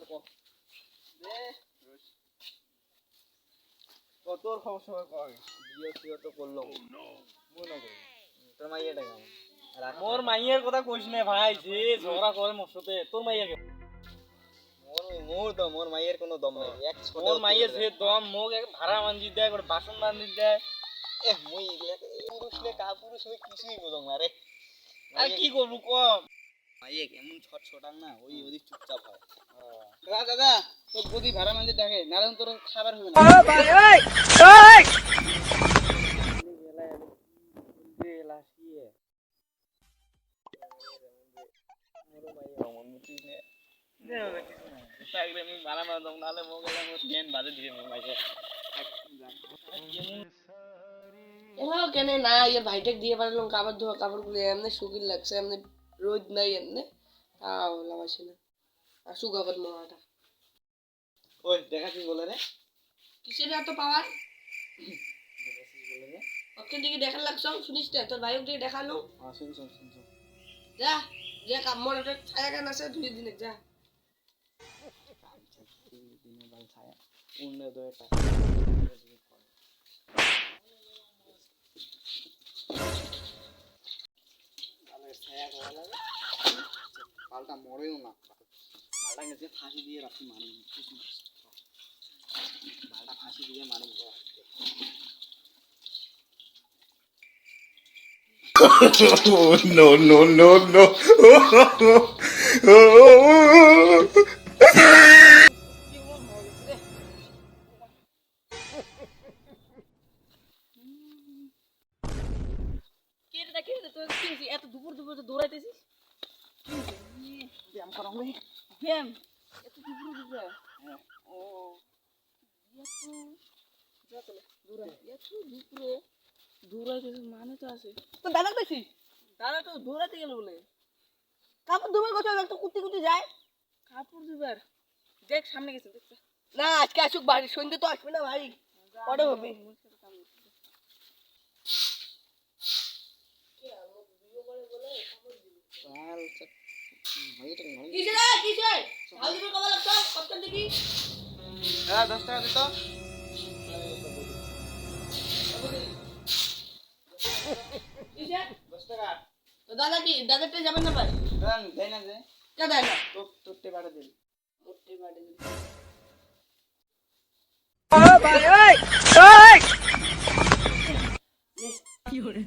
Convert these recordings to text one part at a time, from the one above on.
খবর কো দে তোর খবর সবার কয় বিয়ে টিও তো করলো মনে করি তোর মাইয়াটা কেমন মোর মাইয়ের কথা কইস না ভাই যে ঝগড়া করে মোর সাথে তোর মাইয়া কেমন মোর মাইয়ের কোনো দম নাই মোর মাইয়ের যে দম মোক ভাড়া মানজি দেয় করে বাসন মানজি দেয় মুই পুরুষ লে কা পুরুষ হই কিছুই বুঝং না রে আর কি করব কম মাইয়ে এমন ছট ছটাং না ওই ওদি চুপচাপ হয় দাদা তোর গদি ভাড়া মানজি দেখে নারায়ণ তোর খাবার হবে না ও ভাই ওই ওই গেলা সিয়ে মোর মাইয়ে অমন মুতি নে আমি ভাড়া মার দম নালে মো গেলা মো টেন বাজে দিবে মো মাইয়ে এরাও কেন না ইয়ার ভাইটাকে দিয়ে পারলাম কাপড় ধোয়া কাপড়গুলো এমনি শুকিয়ে লাগছে এমনি রোদ নাই এমনি তাও লাগাইছে না আর শুকাবার মাটা ওই দেখাছিস বলে রে কিসের এত পাওয়ার দেখাছিস বলে রে ওকে দিকে দেখার লাগছ শুনিস না তোর ভাইকে দিয়ে দেখালো হ্যাঁ শুন যা যে কামড় একটা ছায়া গান আছে 2 দিনে যা দিনে ভাই ছায়া উন্নে দয়টা পাল্টা মরেও না পাল্টা গেছে ফাঁসি দিয়ে রাখি মারি পাল্টা ফাঁসি দিয়ে মারি no, no, no, no. কেটে তোর কি এত দুপুর দুপুর দৌড়াইতেছিস ব্যায়াম করা হবে ব্যায়াম এত দুপুর দুপুর ও এত দুপুরে দৌড়াইতেছিস মানে তো আছে তো দাদা দেখছিস দাদা তো দৌড়াতে গেল বলে কাপড় ধুবার কথা একটা কুত্তি কুত্তি যায় কাপড় ধুবার দেখ সামনে গেছে দেখতে না আজকে আসুক বাড়ি সন্ধ্যে তো আসবে না ভাই পরে হবে হ্যাঁ 10 টাকা দিত তো দাদা কি দাদাতে যাবেন না ভাই দেয় না যে কে দেয় না তোরতে বাড়া দিল মোটে বাড়ি দিন ও ভাই ওই ওই কি হরে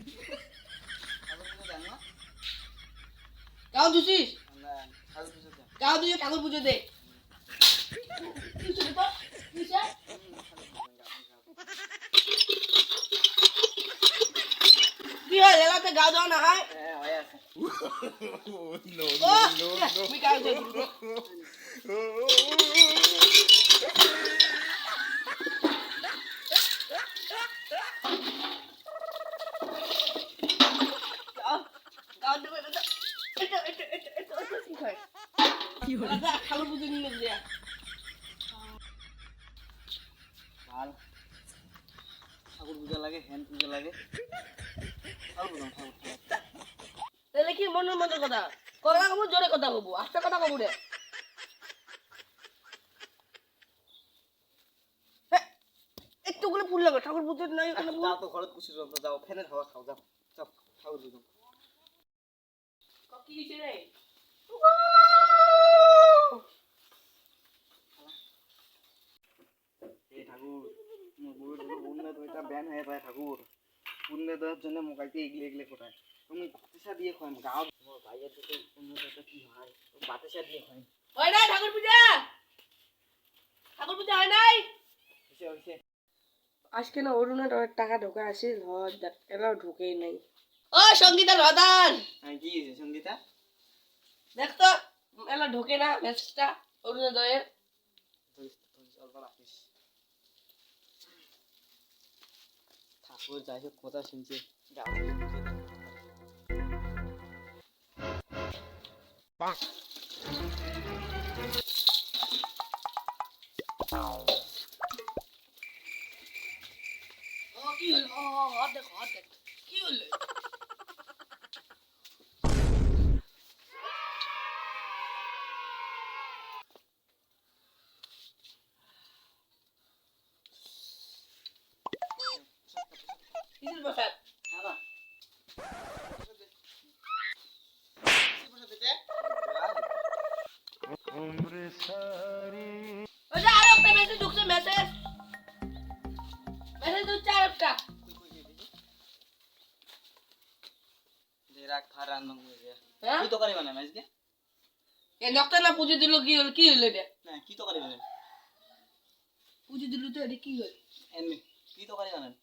গাও দুছিস গাও দিয়ে ঠাকুর পুজো দে কি হয় এলাতে গাও দাও না হয় হ্যাঁ হয় আছে no, ও no, তুই গাও দে গাও দে এটা কি হয় কি হয় ঠাকুর পুজো নিয়ে যা ভাল ঠাকুর পূজা লাগে হ্যান পূজা লাগে ঠাকুর তাহলে কি মনের মতো কথা করা কব জোরে কথা কব আস্তে কথা কব রে একটুগুলো ফুল লাগে ঠাকুর পুজো নাই ওখানে যাও তো ঘরে কুছি যাও ফ্যানের হাওয়া খাও যাও যাও ঠাকুর পূজা কি হইছে রে এই ঠাকুর মোর বউয়ের দুটো উন্নে দুইটা ব্যান হয়ে পায় ঠাকুর উন্নে দেওয়ার জন্য মোকাইতে এগলে এগলে কোথায় তুমি বাতাসা দিয়ে খাম গাও মোর ভাইয়ের দুটো উন্নে দুটো কি হয় বাতাসা দিয়ে খাম হয় না ঠাকুর পূজা হয় নাই হইছে আজকে না অরুণের টাকা ঢোকা আছে এরাও ঢুকেই নাই ও সঙ্গীতা রদান হ্যাঁ কি হয়েছে সঙ্গীতা দেখ তো এলা ঢোকে না মেসেজটা অরুণোদয়ের অল্প রাখিস ঠাকুর যাই হোক কথা শুনছে ও কি হলো হাত দেখ কি হলো বসাত হারা ওই যে আরো একটা মেসেজ ঢুকছে মেসেজ ঢুকছে আর একটা রাখ ফারান মঙ্গে হ্যাঁ কি তরকারি বানায় আজকে এ ডক্টর না পুজি দিল কি হলো এটা না কি তরকারি বানায় পুজি দিল তো এটা কি হলো এমনি কি তরকারি বানায়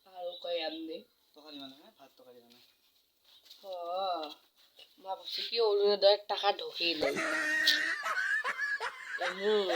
আর কই আমনে তরকারি বানায় ভাত তরকারি বানায় ও ভাবছি কি ওর টাকা ঢোকেই নাই এমন